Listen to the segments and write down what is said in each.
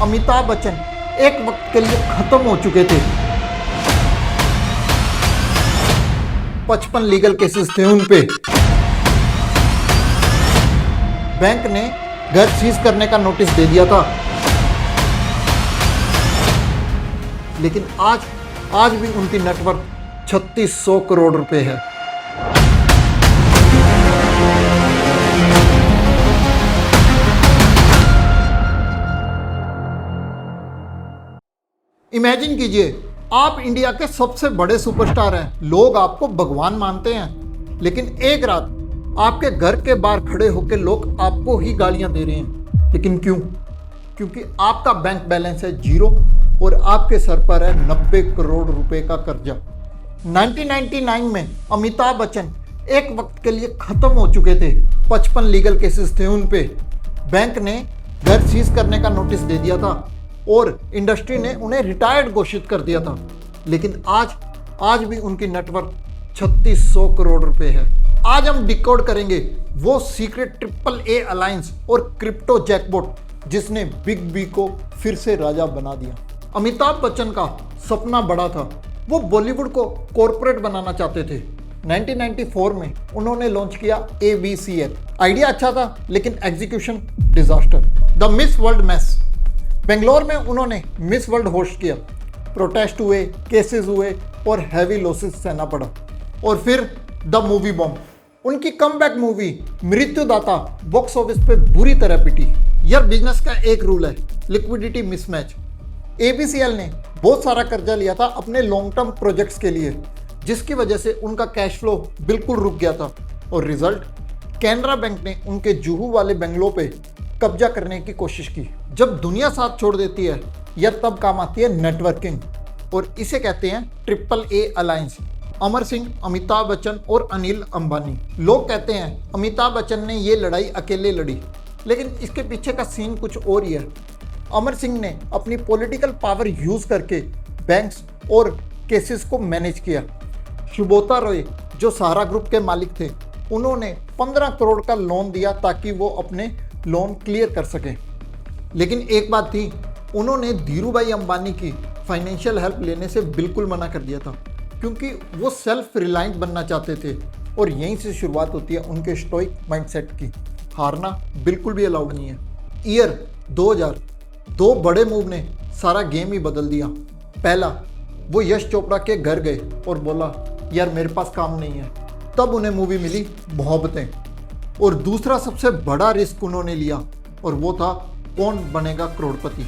अमिताभ बच्चन एक वक्त के लिए खत्म हो चुके थे। 55 लीगल केसेस थे उन पे। बैंक ने घर सीज करने का नोटिस दे दिया था। लेकिन आज भी उनकी नेटवर्थ 3600 करोड़ रुपए है। इमेजिन कीजिए, आप इंडिया के सबसे बड़े सुपरस्टार हैं, लोग आपको भगवान मानते हैं, लेकिन एक रात आपके घर के बाहर खड़े होकर लोग आपको ही गालियां दे रहे हैं। लेकिन क्यों? क्योंकि आपका बैंक बैलेंस है 0 और आपके सर पर है 90 करोड़ रुपए का कर्जा। 1999 में अमिताभ बच्चन एक वक्त के लिए खत्म हो चुके थे। 55 लीगल केसेस थे उन पे। बैंक ने घर सीज करने का नोटिस दे दिया था और इंडस्ट्री ने उन्हें रिटायर्ड घोषित कर दिया था। लेकिन आज भी उनकी नेटवर्थ 3600 करोड़ रुपए है। आज हम डिकोड करेंगे वो सीक्रेट AAA अलायंस और क्रिप्टो जैकपॉट जिसने बिग बी को फिर से राजा बना दिया। अमिताभ बच्चन का सपना बड़ा था। वो बॉलीवुड को कॉरपोरेट बनाना चाहते थे। 1994 में उन्होंने लॉन्च किया ABCL। आइडिया अच्छा था लेकिन execution disaster. The Miss World mess. Bangalore में उन्होंने मिस वर्ल्ड होस्ट किया। प्रोटेस्ट हुए, केसेस हुए और हैवी लॉसेस सहना पड़ा। और फिर द मूवी बॉम्ब। उनकी comeback movie Mrityudaata box office पे बुरी तरह पिटी। यार बिजनेस का एक रूल है, लिक्विडिटी मिसमैच। ABCL ने बहुत सारा कर्जा लिया था अपने लॉन्ग टर्म प्रोजेक्ट्स के लिए, जिसकी वजह से उनका कैश फ्लो बिल्कुल रुक गया था। और रिजल्ट, कैनरा बैंक ने उनके जुहू वाले बंगलों पे कब्जा करने की कोशिश की। जब दुनिया साथ छोड़ देती है या तब काम आती है नेटवर्किंग, और इसे कहते हैं AAA अलायंस। अमर सिंह, अमिताभ बच्चन और अनिल अंबानी। लोग कहते हैं अमिताभ बच्चन ने ये लड़ाई अकेले लड़ी, लेकिन इसके पीछे का सीन कुछ और ही है। अमर सिंह ने अपनी पॉलिटिकल पावर यूज़ करके बैंक्स और केसेस को मैनेज किया। सुब्रता रॉय जो सहारा ग्रुप के मालिक थे, उन्होंने 15 करोड़ का लोन दिया ताकि वो अपने लोन क्लियर कर सकें। लेकिन एक बात थी, उन्होंने धीरूभाई अंबानी की फाइनेंशियल हेल्प लेने से बिल्कुल मना कर दिया था, क्योंकि वो सेल्फ रिलायंट बनना चाहते थे। और यहीं से शुरुआत होती है उनके स्टोइक माइंडसेट की। हारना बिल्कुल भी अलाउड नहीं है। ईयर 2000, 2 बड़े मूव ने सारा गेम ही बदल दिया। पहला, वो यश चोपड़ा के घर गए और बोला यार मेरे पास काम नहीं है। तब उन्हें मूवी मिली मोहब्बतें। और दूसरा सबसे बड़ा रिस्क उन्होंने लिया और वो था कौन बनेगा करोड़पति।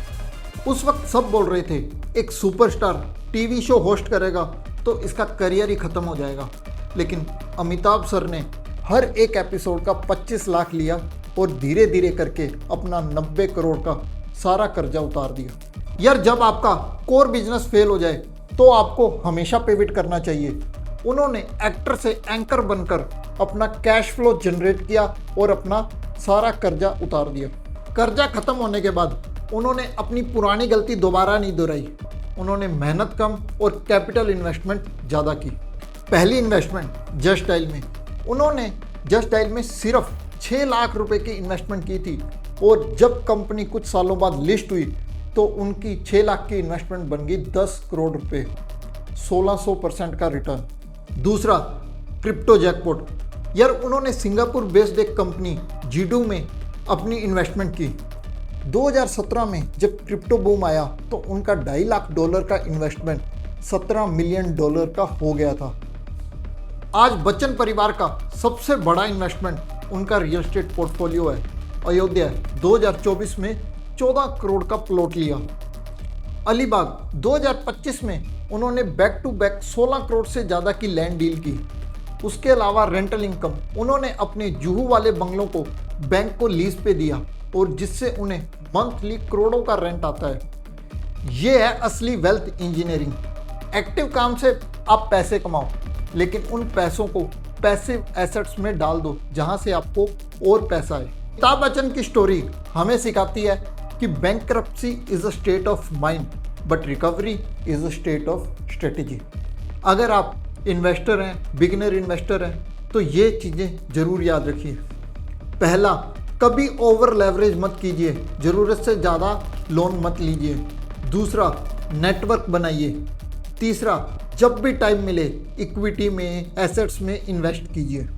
उस वक्त सब बोल रहे थे एक सुपरस्टार टीवी शो होस्ट करेगा तो इसका करियर ही खत्म हो जाएगा। लेकिन अमिताभ सर ने हर एक एपिसोड का 25 लाख लिया और धीरे धीरे करके अपना 90 करोड़ का सारा कर्जा उतार दिया। यार जब आपका कोर बिजनेस फेल हो जाए तो आपको हमेशा पिवट करना चाहिए। उन्होंने एक्टर से एंकर बनकर अपना कैश फ्लो जनरेट किया और अपना सारा कर्जा उतार दिया। कर्जा खत्म होने के बाद उन्होंने अपनी पुरानी गलती दोबारा नहीं दोहराई। उन्होंने मेहनत कम और कैपिटल इन्वेस्टमेंट ज़्यादा की। पहली इन्वेस्टमेंट जस्ट डायल में। उन्होंने जस्ट डायल में सिर्फ 6 लाख रुपए की इन्वेस्टमेंट की थी और जब कंपनी कुछ सालों बाद लिस्ट हुई तो उनकी 6 लाख की इन्वेस्टमेंट बन गई 10 करोड़ रुपए, 1600% का रिटर्न। दूसरा, क्रिप्टो जैकपॉट। यार उन्होंने सिंगापुर बेस्ड एक कंपनी जीडू में अपनी इन्वेस्टमेंट की। 2017 में जब क्रिप्टो बूम आया तो उनका $2.5 लाख का इन्वेस्टमेंट $17 मिलियन का हो गया था। आज बच्चन परिवार का सबसे बड़ा इन्वेस्टमेंट उनका रियल एस्टेट पोर्टफोलियो है। अयोध्या 2024 में 14 करोड़ का प्लॉट लिया। अलीबाग 2025 में उन्होंने बैक टू बैक 16 करोड़ से ज़्यादा की लैंड डील की। उसके अलावा रेंटल इनकम, उन्होंने अपने जुहू वाले बंगलों को बैंक को लीज पे दिया और जिससे उन्हें मंथली करोड़ों का रेंट आता है। ये है असली वेल्थ इंजीनियरिंग। एक्टिव काम से आप पैसे कमाओ, लेकिन उन पैसों को पैसिव एसेट्स में डाल दो जहां से आपको और पैसा आए। अमिताभ बच्चन की स्टोरी हमें सिखाती है कि bankruptcy is a state of mind but recovery is a state of strategy. अगर आप इन्वेस्टर हैं, बिगिनर इन्वेस्टर हैं, तो ये चीज़ें ज़रूर याद रखिए। पहला, कभी ओवर लेवरेज मत कीजिए। ज़रूरत से ज़्यादा लोन मत लीजिए। दूसरा, नेटवर्क बनाइए। तीसरा, जब भी टाइम मिले इक्विटी में, एसेट्स में इन्वेस्ट कीजिए।